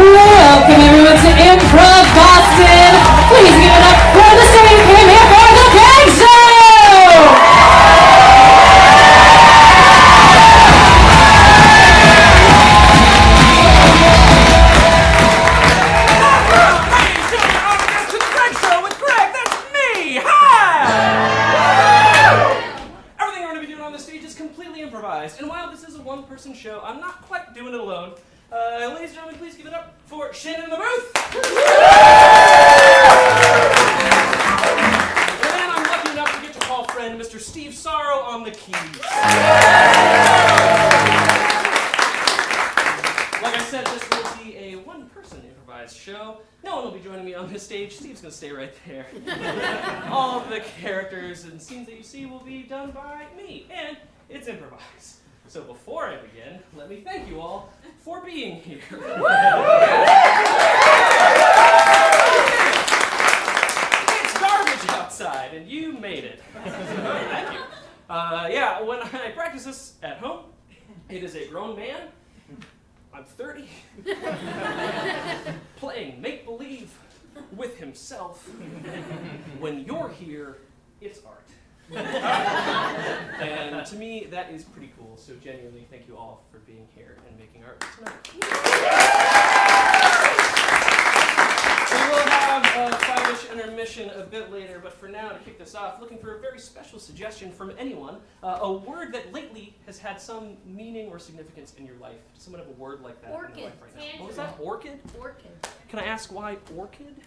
Welcome everyone to ImprovBoston. Please give it up for the star who came here for the Gang Show. To the Greg Show with Greg. That's me. Hi. Everything we're going to be doing on this stage is completely improvised, and while this is a one-person show, I'm not quite doing it alone. Ladies and gentlemen, please give it up for Shannon in the booth. And I'm lucky enough to get to call friend Mr. Steve Sorrow on the keys. Like I said, this will be a one-person improvised show. No one will be joining me on this stage. Steve's going to stay right there. All of the characters and scenes that you see will be done by me, and it's improvised. So before I begin, let me thank you all for being here. It's garbage outside, and you made it. Thank you. Yeah, when I practice this at home, it is a grown man. I'm 30. Playing make-believe with himself. When you're here, it's art. And to me, that is pretty cool. So genuinely, thank you all for being here and making art tonight. We will have a 5-ish intermission a bit later, but for now, to kick this off, looking for a very special suggestion from anyone, a word that lately has had some meaning or significance in your life. Does someone have a word like that in their life right now? What was that? Orchid? Orchid. Can I ask why orchid?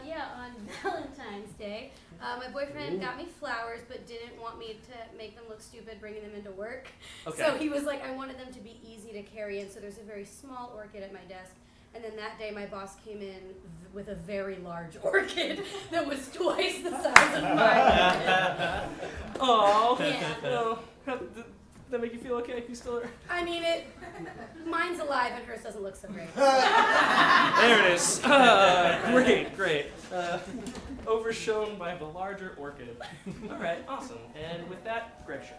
Yeah, on Valentine's Day, my boyfriend got me flowers, but didn't want me to make them look stupid bringing them into work. Okay. So he was like, I wanted them to be easy to carry, and so there's a very small orchid at my desk. And then that day, my boss came in with a very large orchid that was twice the size of mine. Oh, Yeah. Well, did that make you feel okay? You still are? I mean, mine's alive and hers doesn't look so great. There it is. Great. Overshone by the larger orchid. All right, awesome. And with that, Greg Show.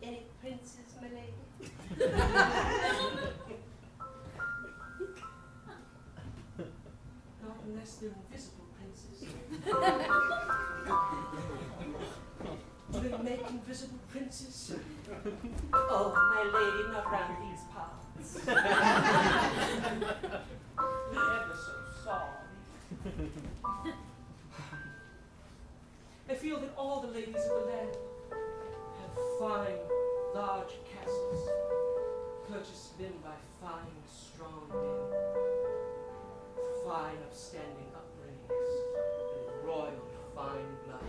Any princess, my lady? Not unless they're invisible princes. Do they make invisible princes? Oh, my lady, not round these parts. Ever so sorry. I feel that all the ladies of the land have fine, large castles, purchased them by fine, strong men, fine, upstanding upbringings, and royal, fine blood.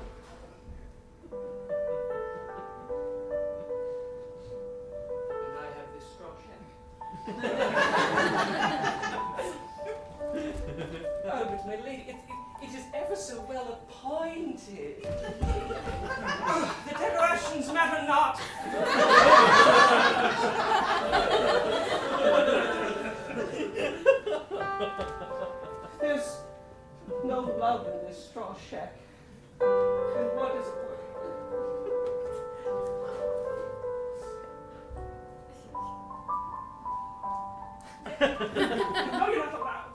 And I have this straw shack. Oh, but my lady, it is ever so well appointed. The decorations matter not. There's no love in this straw shack. And what is it worth? No, you're not allowed.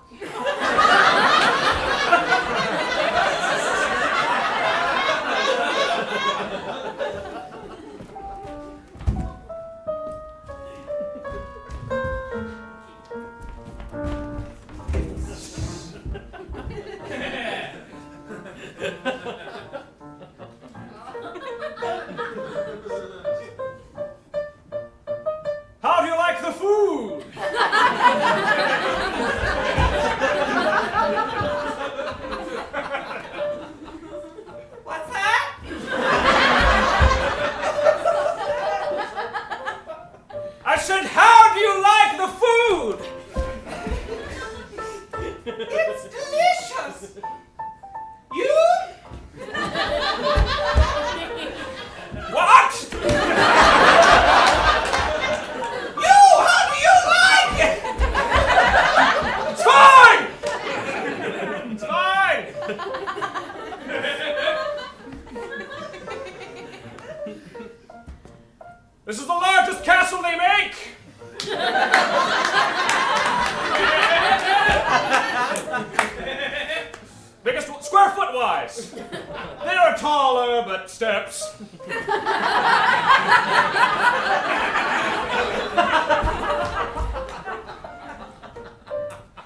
were but steps.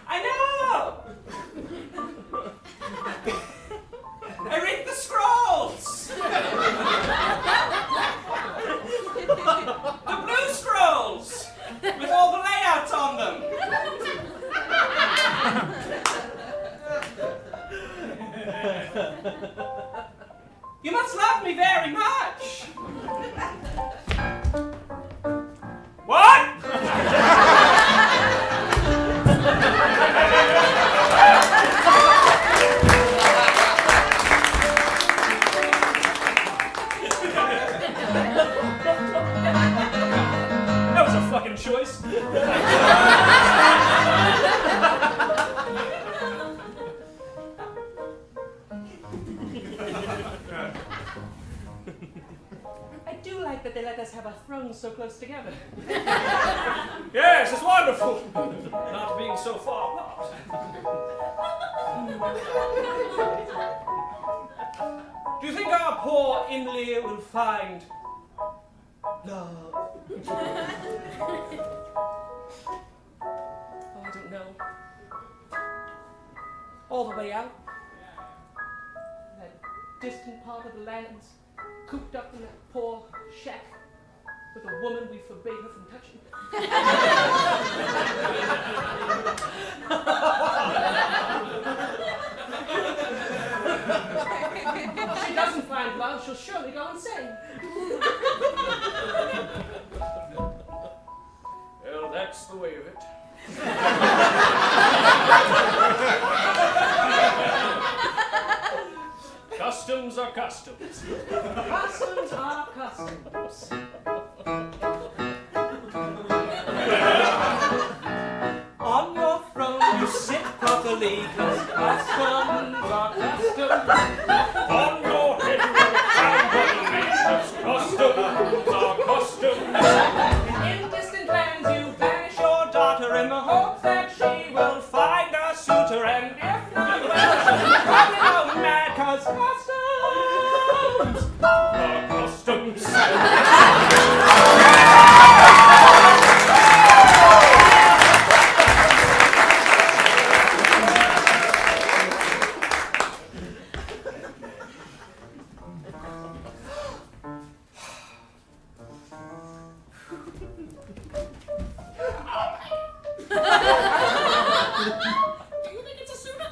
I know! I read the scrolls! The blue scrolls! With all the layouts on them! You must love me very much! What? That was a fucking choice. I do like that they let us have our thrones so close together. Yes, it's wonderful. Not being so far apart. Do you think our poor Imlay will find love? Oh, I don't know. All the way out. That distant part of the lands, cooped up in that poor shack with a woman we forbade her from touching. If she doesn't find love, she'll surely go insane. Well, that's the way of it. Customs are customs. Customs are customs. On your throne you sit properly, 'cause customs are customs. On your head you will stand properly, 'cause customs are customs. In distant lands you banish your daughter in the hope that she will find a suitor, and if not, well, she'll probably go mad, 'cause customs are customs. Do you think it's a suitor?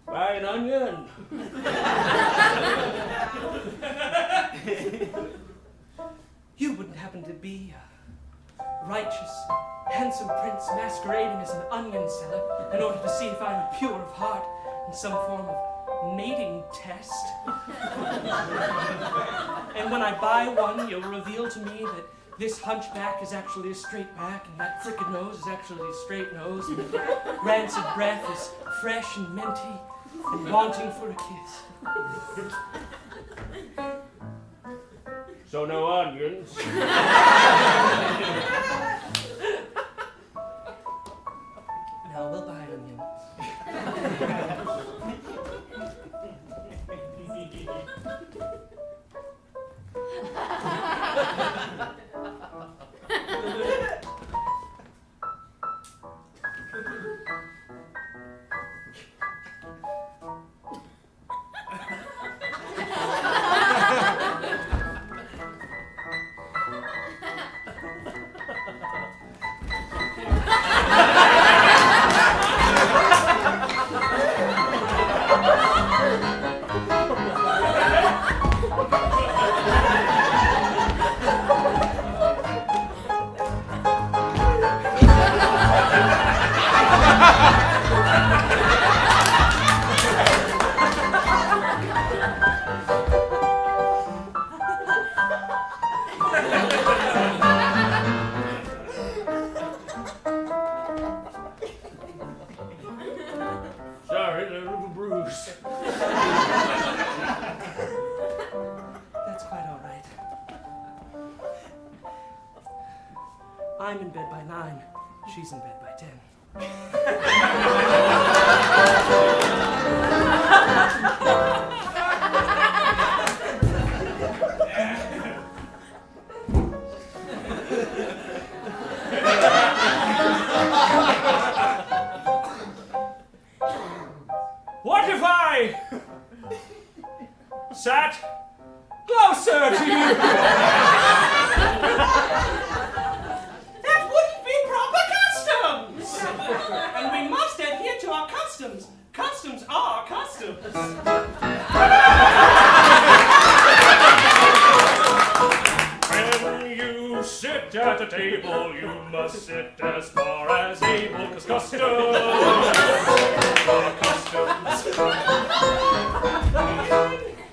Buy an onion. You wouldn't happen to be a righteous, handsome prince masquerading as an onion seller in order to see if I'm pure of heart in some form of mating test? And when I buy one, you'll reveal to me that this hunchback is actually a straight back, and that crooked nose is actually a straight nose, and that rancid breath is fresh and minty and wanting for a kiss. So no onions. No, we'll buy an onion. Sorry, a little bruise. That's quite all right. I'm in bed by 9. She's in bed by 10. What if I sat closer to you? That wouldn't be proper customs! And we must adhere to our customs. Customs are customs. When you sit at a table, you must sit as far as able, 'cause customs are customs. At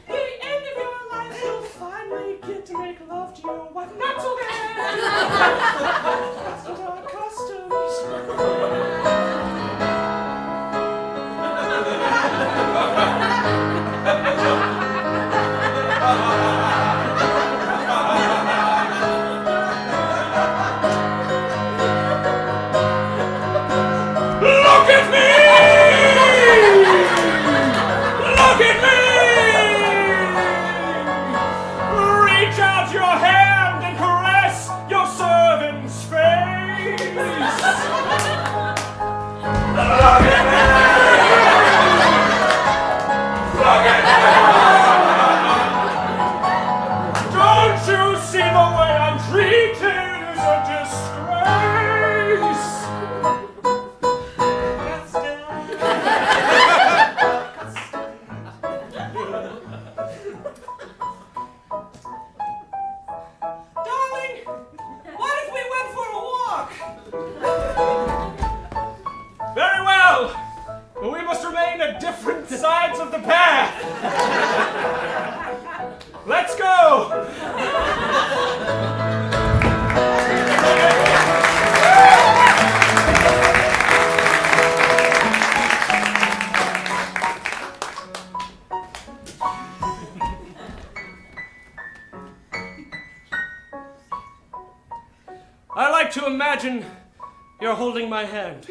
the end of your life, you'll finally get to make love to your wife. Not so bad! Customs are customs. Look at me! Look at me! Reach out your hand and caress your servant's face. Look at me! Look at me! Don't you see the way I'm treated is a disgrace? Darling, what if we went for a walk? Very well, but we must remain at different sides of the path. Let's go. I like to imagine you're holding my hand.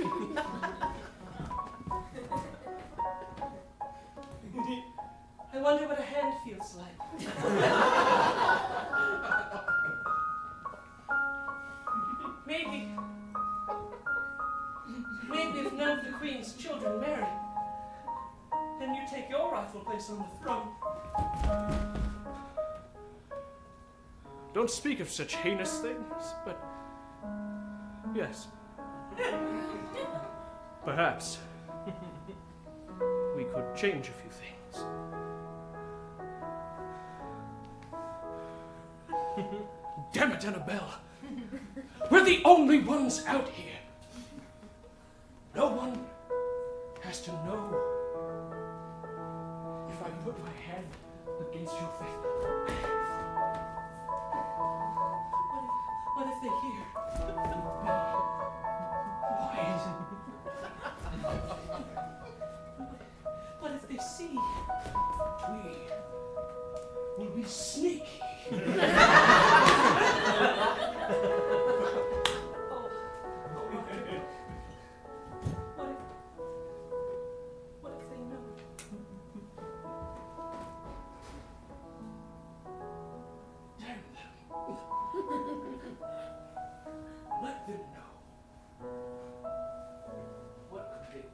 I wonder what a hand feels like. Maybe if none of the Queen's children marry, then you take your rightful place on the throne. Don't speak of such heinous things, but yes. Perhaps we could change a few things. Damn it, Annabelle. We're the only ones out here. No one has to know if I put my hand against your face. What if they hear? What if they see? Will be sneaky. What if they know? Damn them. Let them know. What could they do?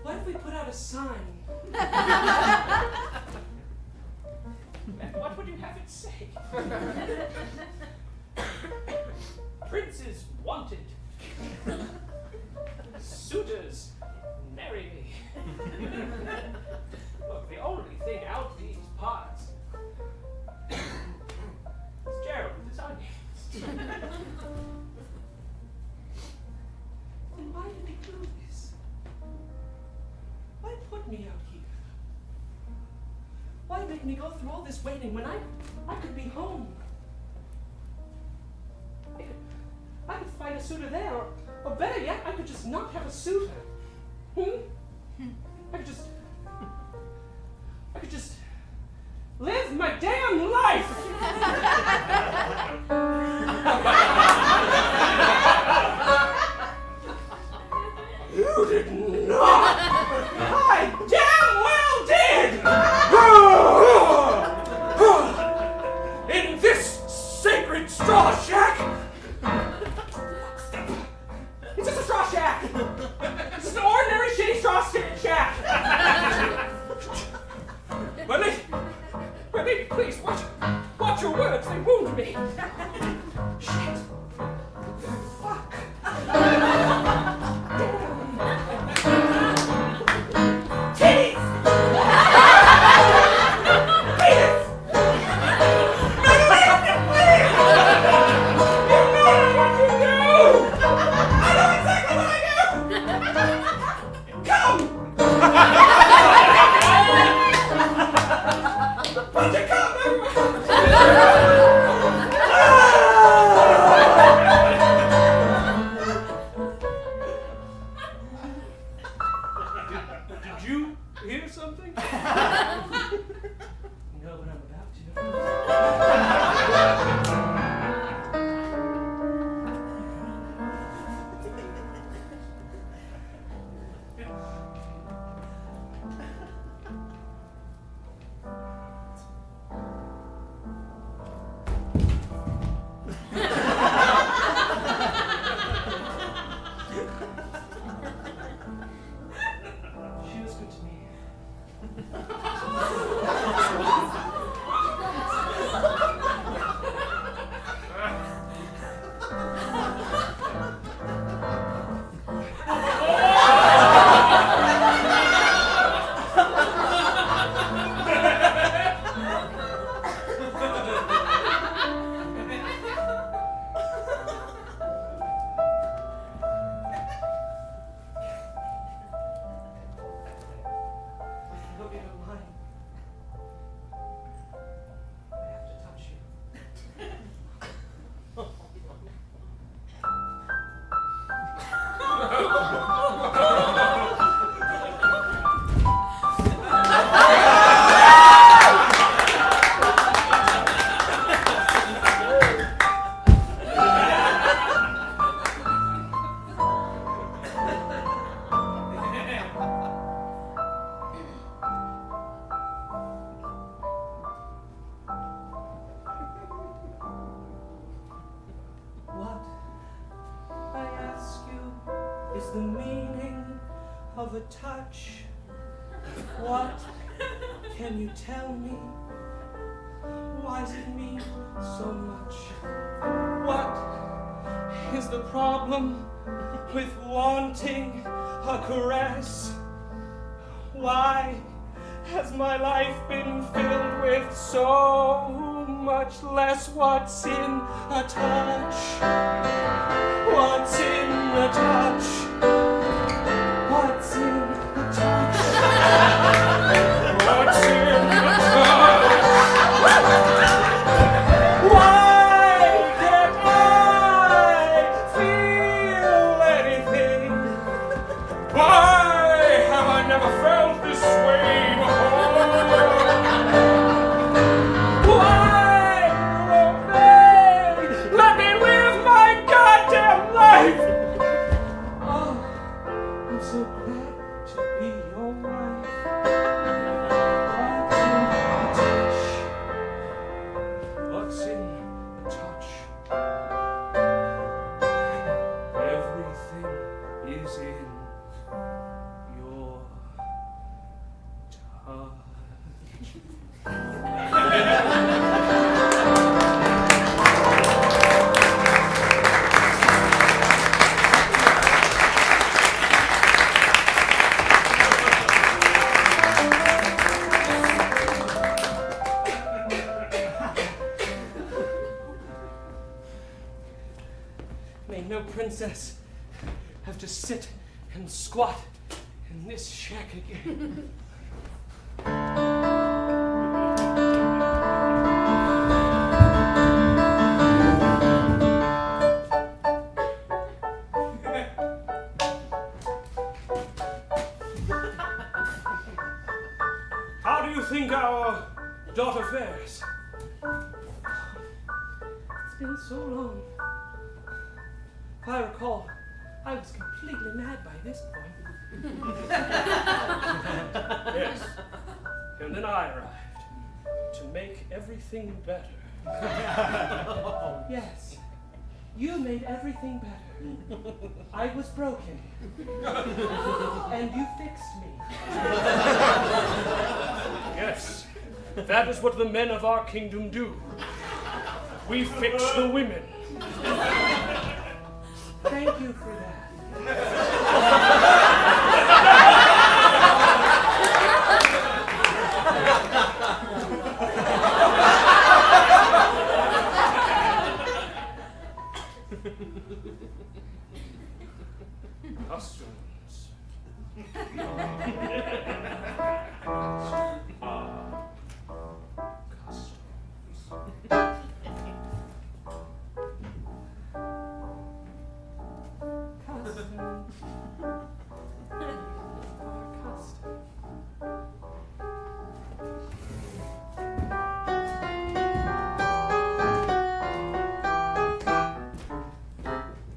What if we put out a sign? And what would you have it say? Princes wanted. Suitors, marry me. Look, the only thing out these parts is Gerald with his onions. Then why did he do this? make me go through all this waiting when I could be home? I could find a suitor there, or better yet, I could just not have a suitor. I could just live my damn life! You did not! I damn well did! In this sacred straw shack! It's just a straw shack! It's just an ordinary shitty straw shack! Baby, please, watch your words, they wound me! Shit! Fuck! Teeth! Did you hear something? You know what I'm about to. She was good to me. Look at her line. I have to touch you. What, I ask you, is the meaning of a touch? What can you tell me? Why does it mean so much? What is the problem with wanting a caress? Why has my life been filled with so much less? What's in a touch? What's in a touch? What's in a touch? What's in a touch? Why can't I feel anything? Why have I never felt this way before? Why won't they let me live my goddamn life? Oh, I'm so glad to be your wife. What's in a touch? Everything is in your May no princess have to sit and squat in this shack again. been so long. If I recall, I was completely mad by this point. Yes. And then I arrived to make everything better. Yes. You made everything better. I was broken. And you fixed me. Yes. That is what the men of our kingdom do. We fix the women. Thank you for that. Costumes.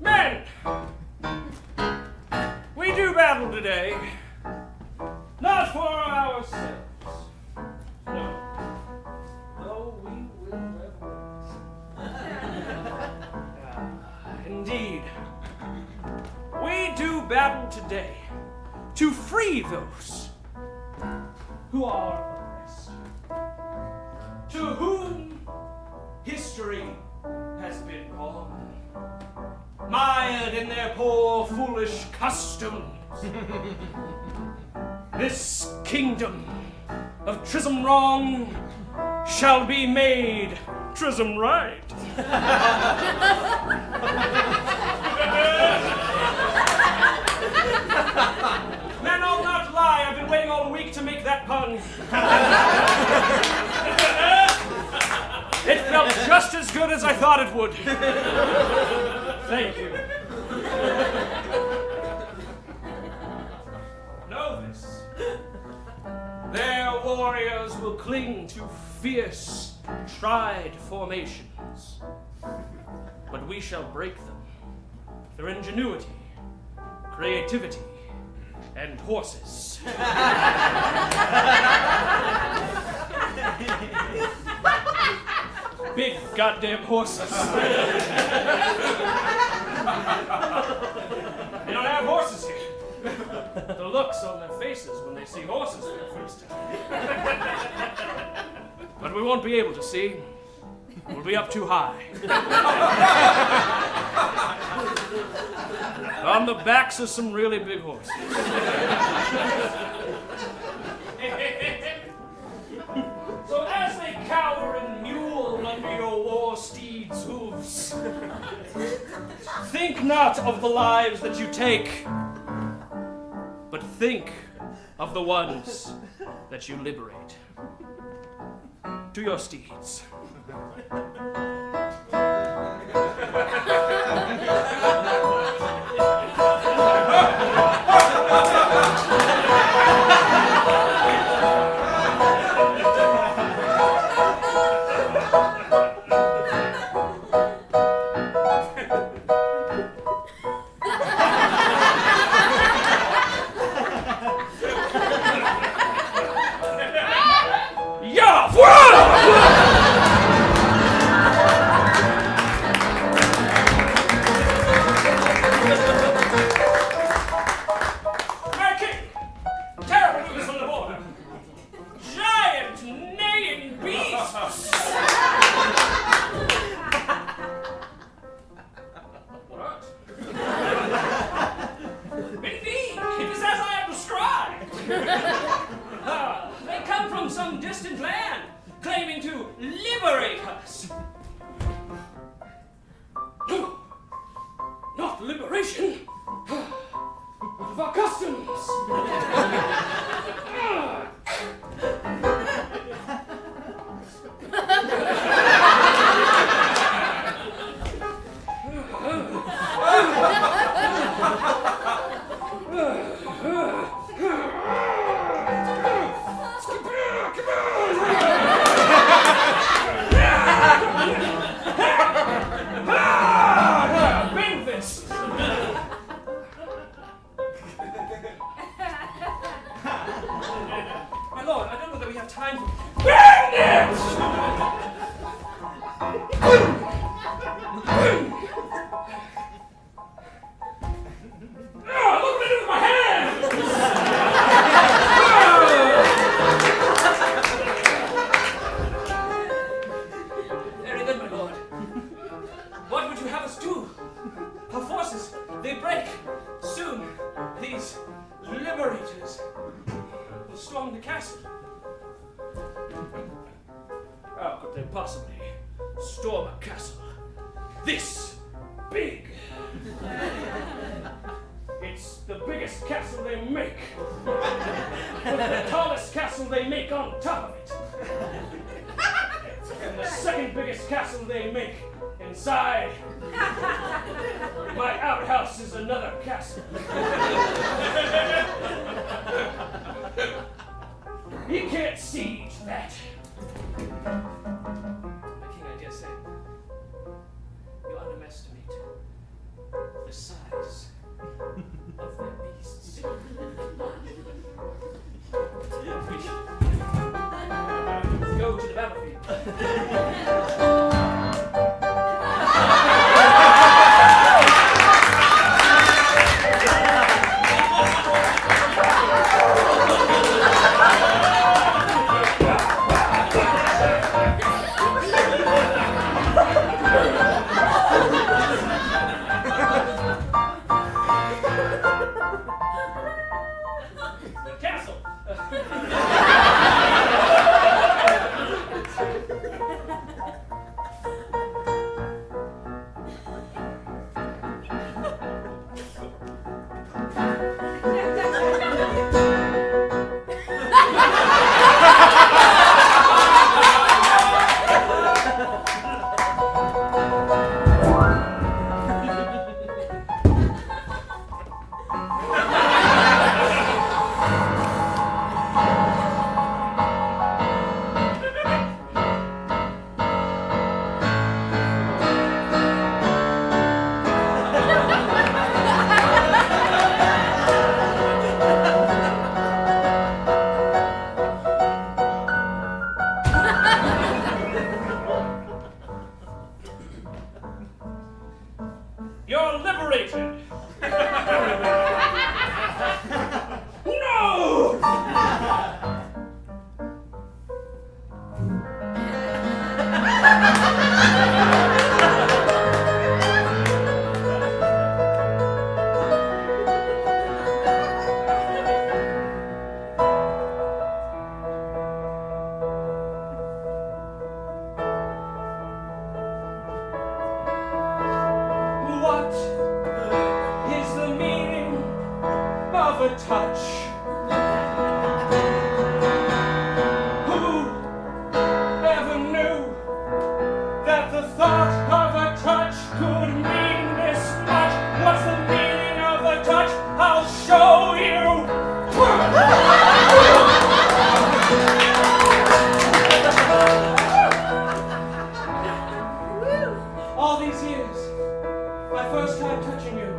Men! We do battle today, not for ourselves. No. Though we will never win. Indeed. We do battle today to free those who are oppressed, to whom history has been wrong, mired in their poor, foolish customs. This kingdom of Trism wrong shall be made Trism right. Man, I'll not lie, I've been waiting all week to make that pun. It felt just as good as I thought it would. Thank you. Know this. Their warriors will cling to fierce, tried formations. But we shall break them through ingenuity, creativity, and horses. Big goddamn horses. They don't have horses here. The looks on their faces when they see horses for the first time. But we won't be able to see. We'll be up too high. On the backs of some really big horses. So as they cower and mule under your war steeds' hooves, think not of the lives that you take, but think of the ones that you liberate. To your steeds. They come from some distant land, claiming to liberate us. No, not liberation of our customs. Our forces, they break. Soon, these liberators will storm the castle. How could they possibly storm a castle this big? It's the biggest castle they make. With the tallest castle they make on top of it. And the second biggest castle they make inside. My outhouse is another castle. You can't siege that. My king, I dare say, you underestimate the size of their beasts. Let's go to the battlefield. You're liberated! No! What is the meaning of a touch? Who ever knew that the thought of a touch could mean this much? What's the meaning of a touch? I'll show you! All these years, my first time touching you,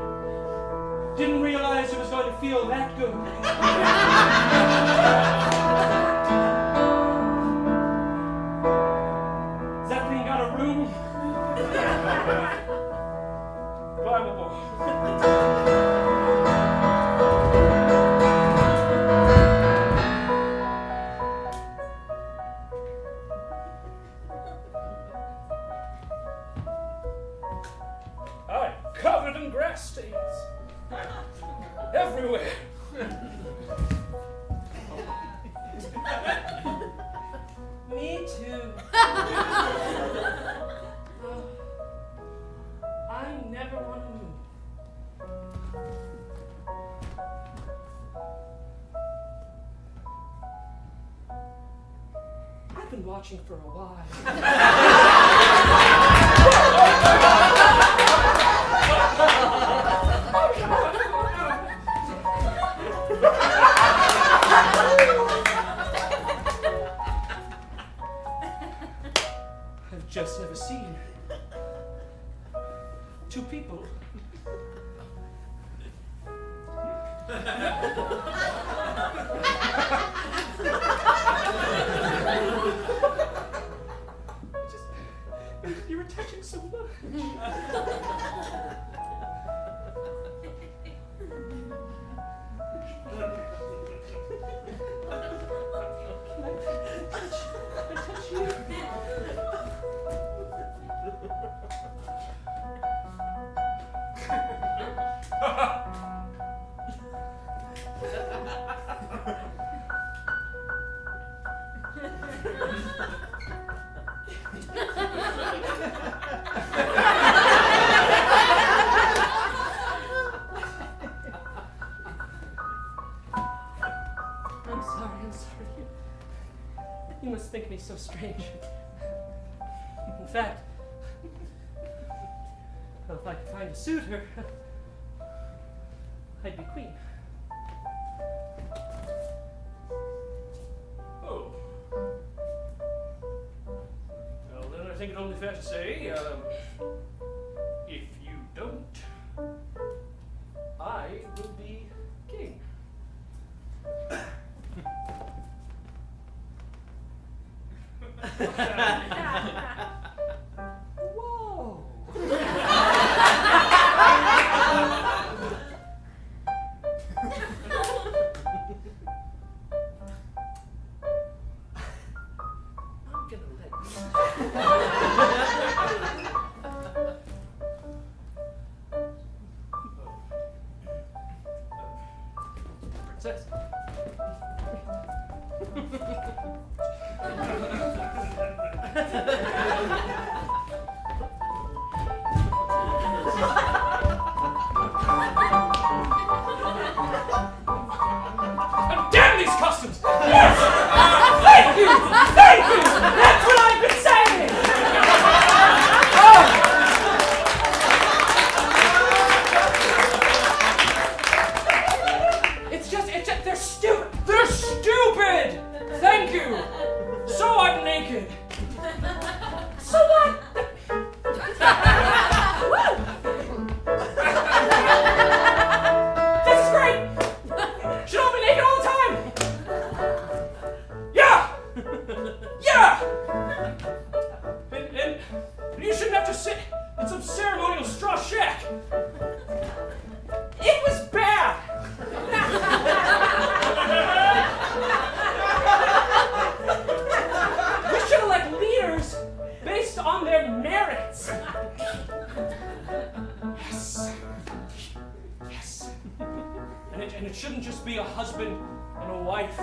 didn't realize it was going to feel that good. Has that thing got a room? Climbable. I'm covered in grass stains. Everywhere. Me too. I never want to move. I've been watching for a while. I've just never seen two people. You were touching so much. Can I touch you? if I could find a suitor, I'd be queen. Oh. Well, then I think it's only fair to say, if you don't, I will be king. Whoa! I'm gonna let Princess. Damn these customs! Yes! Thank you! Thank you! That's what I've been saying! It's just, they're stupid! They're stupid! Thank you! So I'm naked! So what? This is great! Should all be naked all the time! Yeah! Yeah! And you shouldn't have to sit in some ceremonial straw shack! It was bad! We should elect leaders based on their merits! Yes! Yes! And it shouldn't just be a husband and a wife.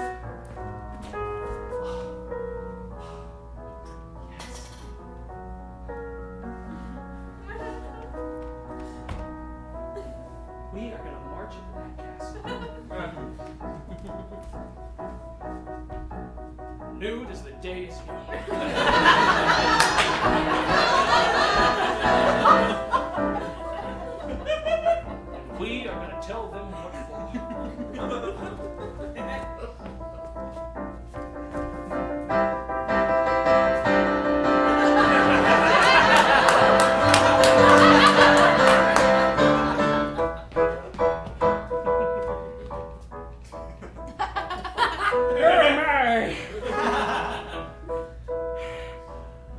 Yes. We are gonna march into that castle. Nude as the day is young. We are gonna tell them what for.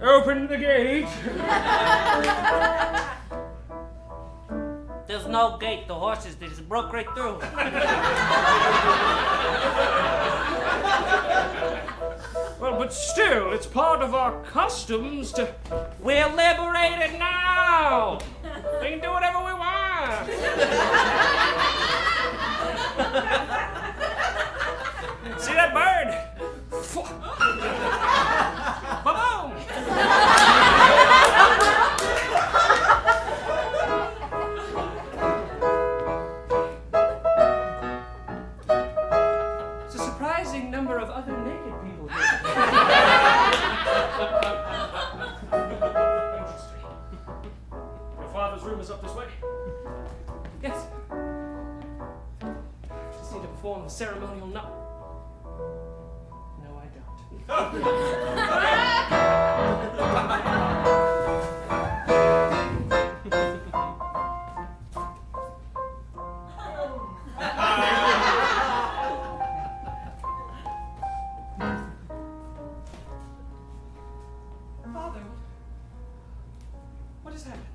Open the gate. There's no gate. The horses, they just broke right through. Well, but still, it's part of our customs to... We're liberated now! We can do whatever we want! See that bird? Ba-boom! It's a surprising number of other naked people here. Interesting. Your father's room is up this way? Yes. Just need to perform the ceremonial knot. No, I don't. Father, what has happened?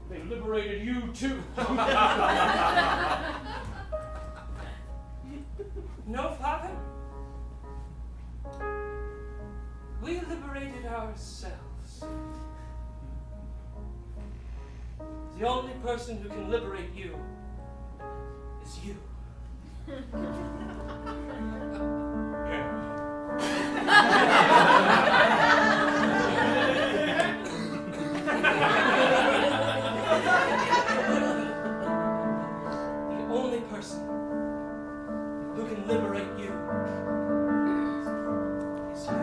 They liberated you too. No, Father? We liberated ourselves. The only person who can liberate you is you. The only person who can liberate you is you.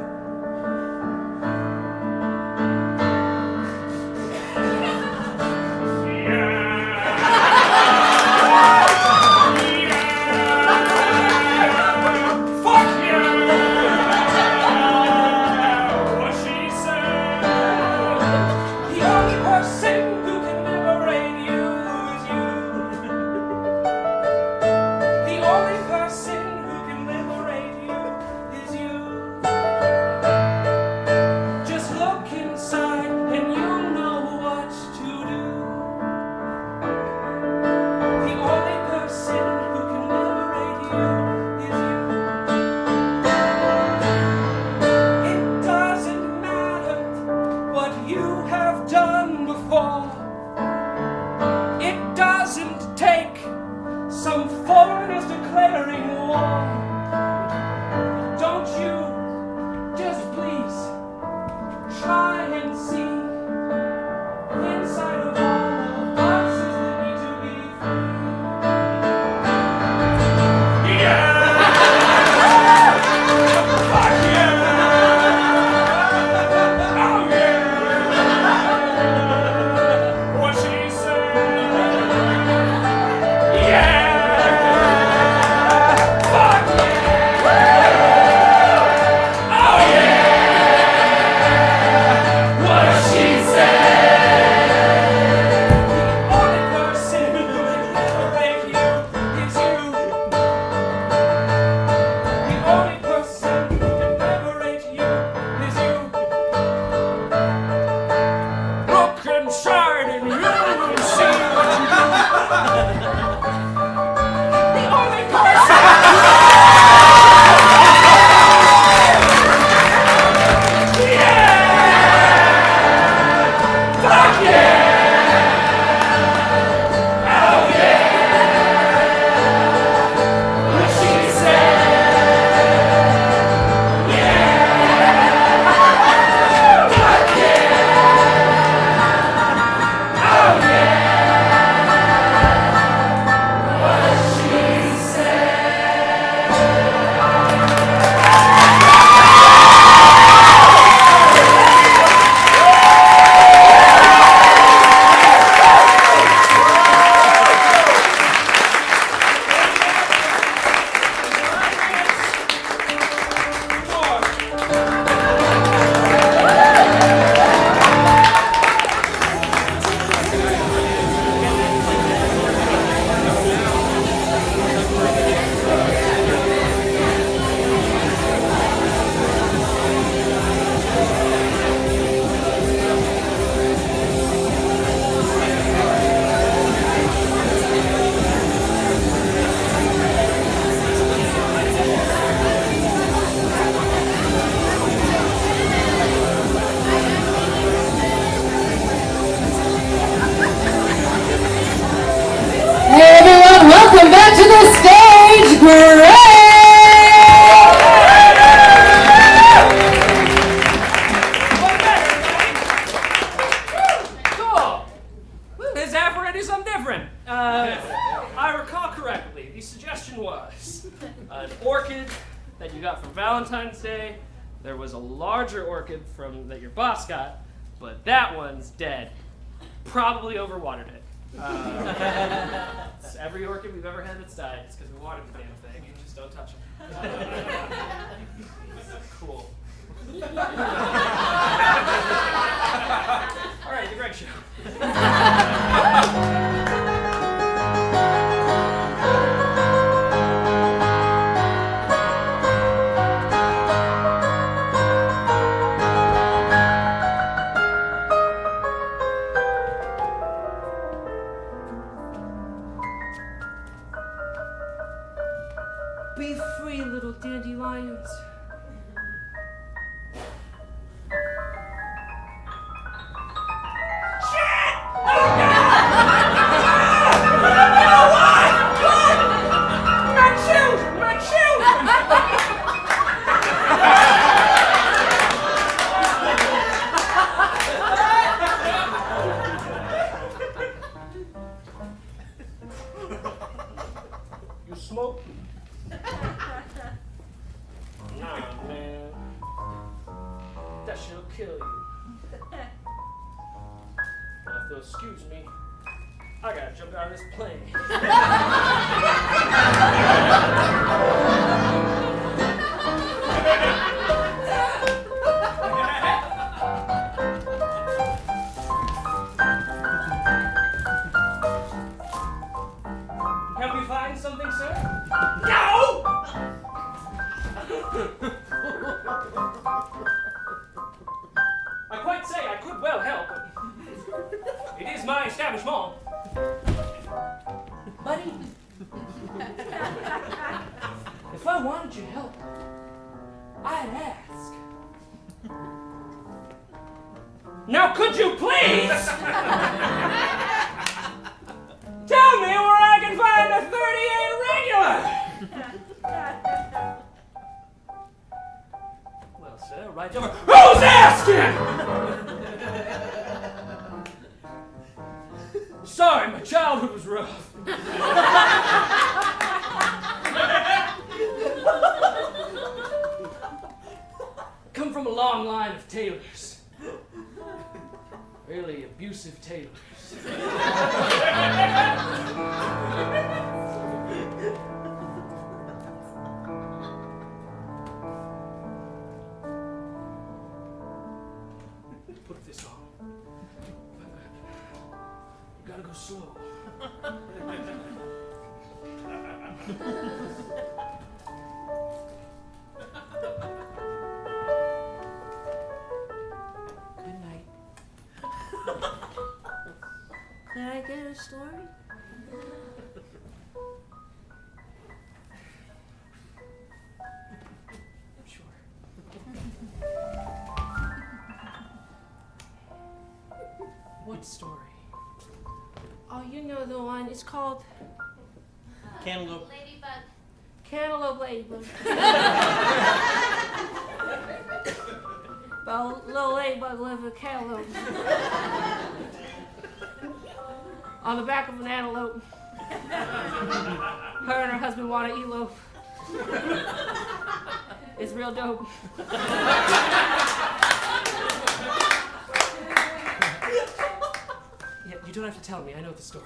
you got for Valentine's Day. There was a larger orchid that your boss got, but that one's dead. Probably overwatered it. It's every orchid we've ever had that's died. It's because we watered the damn thing. You just don't touch them. Cool. All right, the Greg Show. Be free, little dandelions. You smoke? Nah, man. That shit'll kill you. Now, if you'll excuse me, I gotta jump out of this plane. Help me find something, sir? No! I quite say I could well help. It is my establishment. Buddy, if I wanted your help, I'd ask. Now could you please tell me where I can find a 38 regular? Well, sir, right over. Who's asking? Sorry, my childhood was rough. Come from a long line of tailors. Really abusive tailors. Put this on. You gotta go slow. Good night. Could I get a story? Sure. What story? Oh, you know the one. It's called Cantaloupe. Ladybug. Cantaloupe Ladybug. But a little ladybug lived with cantaloupe. On the back of an antelope. Her and her husband want to elope. It's real dope. Yeah, you don't have to tell me. I know the story.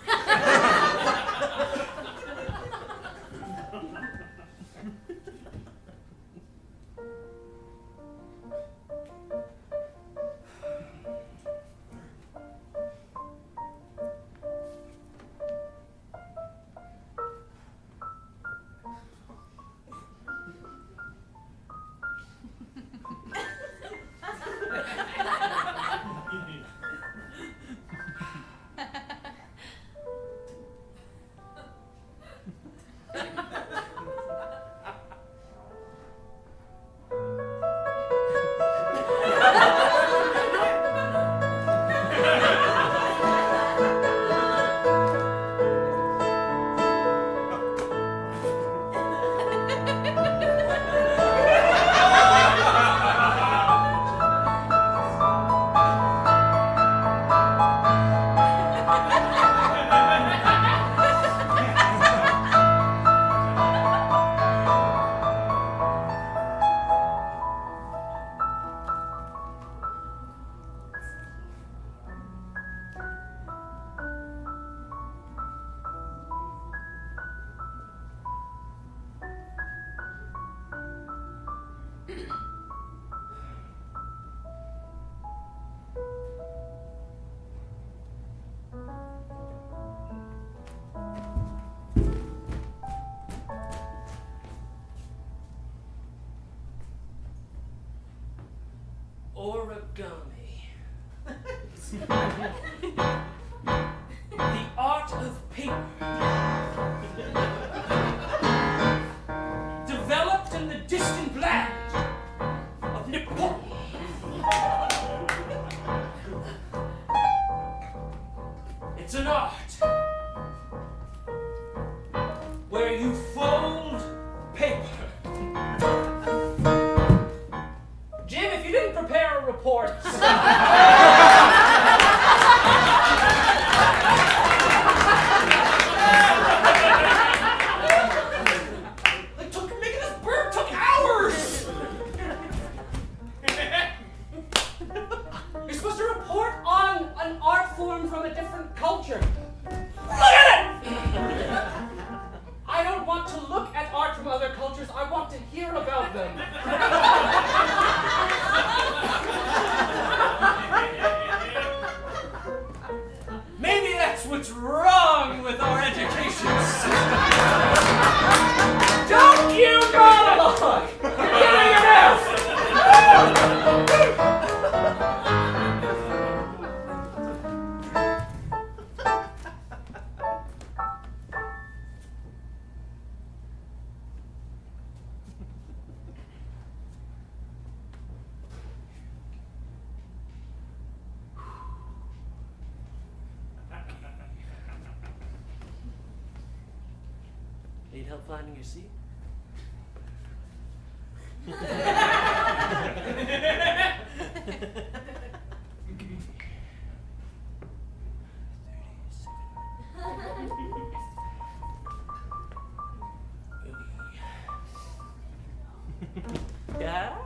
Origami. The art of paper. Developed in the distant land of Nippon. It's an art where you fold paper. Jim, if you didn't prepare a report. Making this bird took hours. You're supposed to report on an art form from a different culture. Look at it! I don't want to look at art from other cultures. I want to hear about them. Maybe that's what's wrong with our education system. Don't you monologue! You're getting enough! Need help finding your seat? Yeah?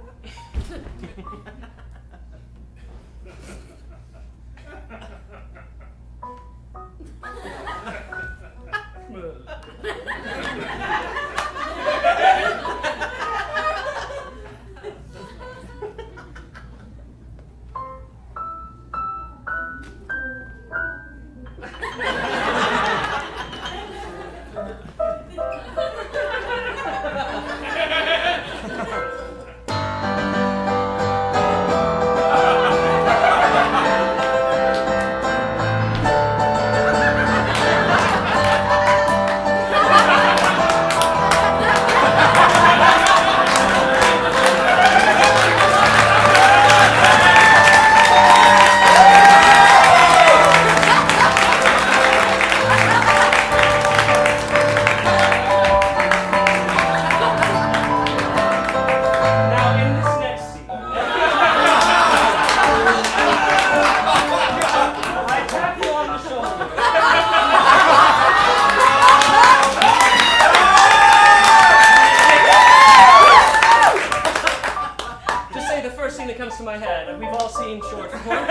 To my head. We've all seen short form.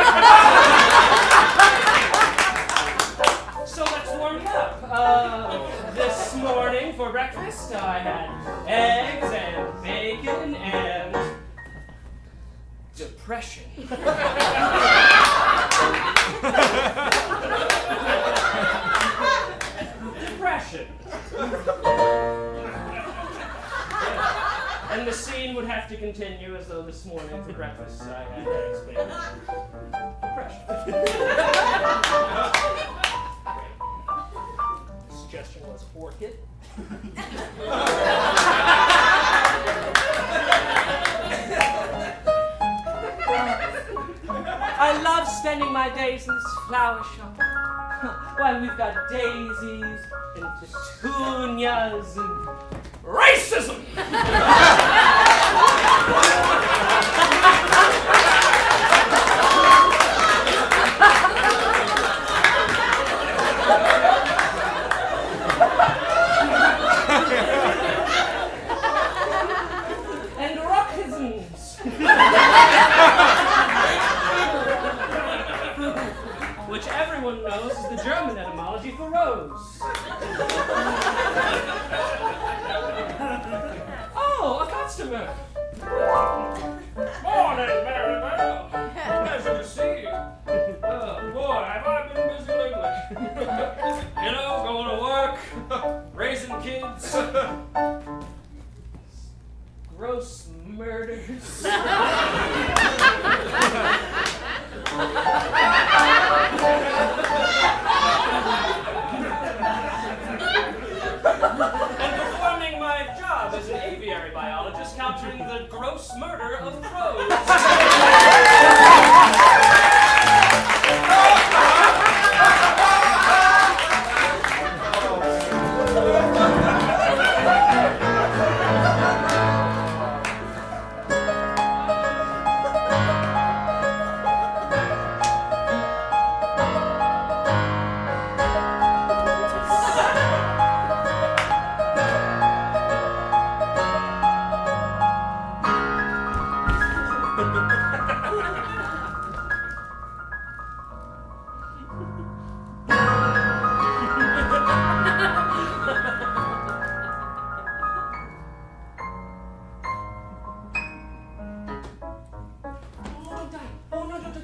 So let's warm it up. This morning for breakfast I had eggs and bacon and depression. Depression. And the scene would have to continue as though this morning for breakfast I had eggs, bacon, depression. The suggestion was orchid. I love spending my days in this flower shop. Why, we've got daisies and petunias and racism! And rockisms! Which everyone knows is the German etymology for rose. Oh, a customer.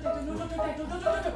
He's gonna think I don't love him.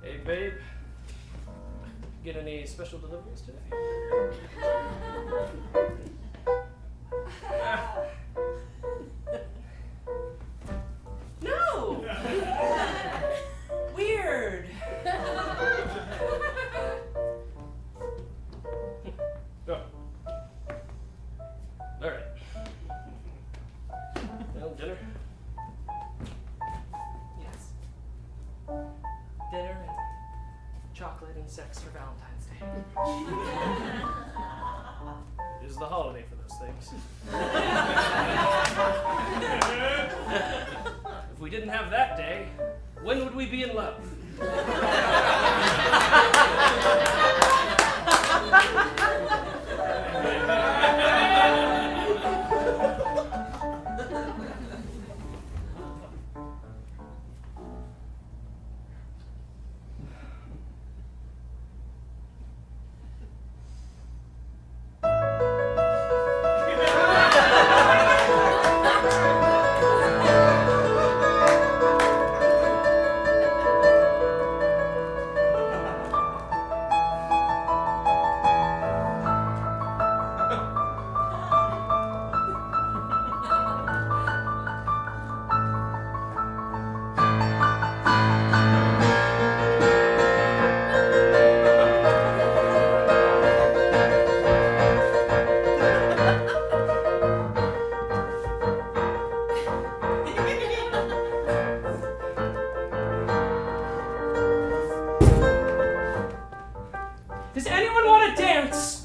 Hey, babe. Get any special deliveries today? No! Weird. Oh. All right. Well, dinner? Yes. Dinner and chocolate and sex for Valentine's Day. It is the holiday for those things. If we didn't have that day, when would we be in love? Does anyone want to dance?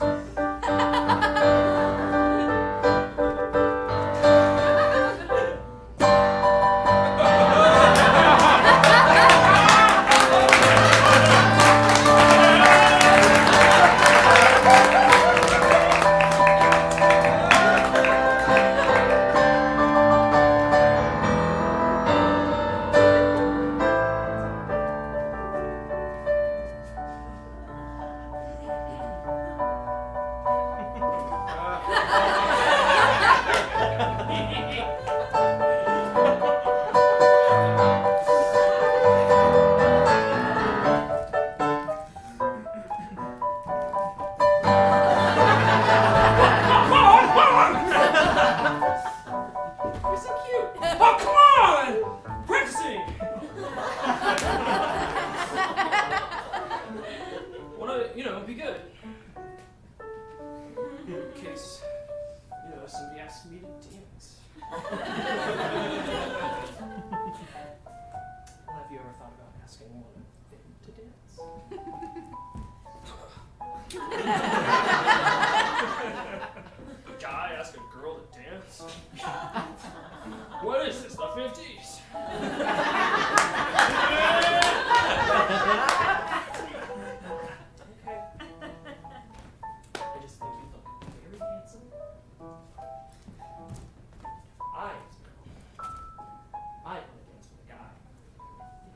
You're so cute. Oh, come on! Practicing! Wanna, be good. In case, somebody asks me to dance. Well, have you ever thought about asking one of them to dance? A guy ask a girl to dance? What is this, the 50s? Okay. I just think you look very handsome. I want to dance with a guy.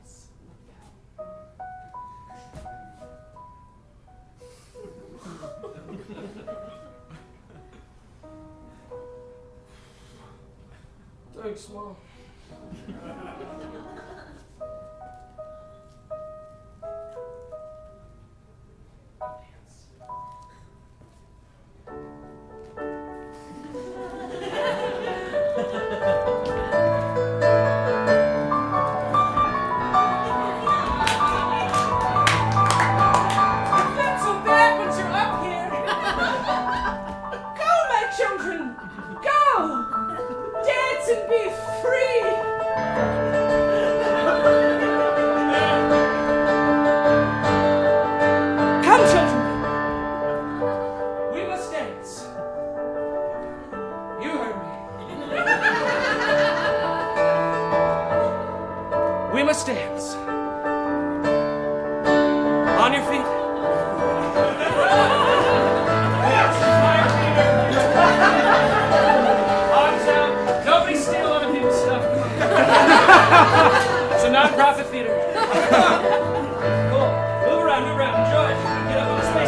Yes, look out. Thanks, Mom. Not so bad once you're up here. Go, my children, go! Dance and be free! theater. Cool. Move around, enjoy it. Get up on the space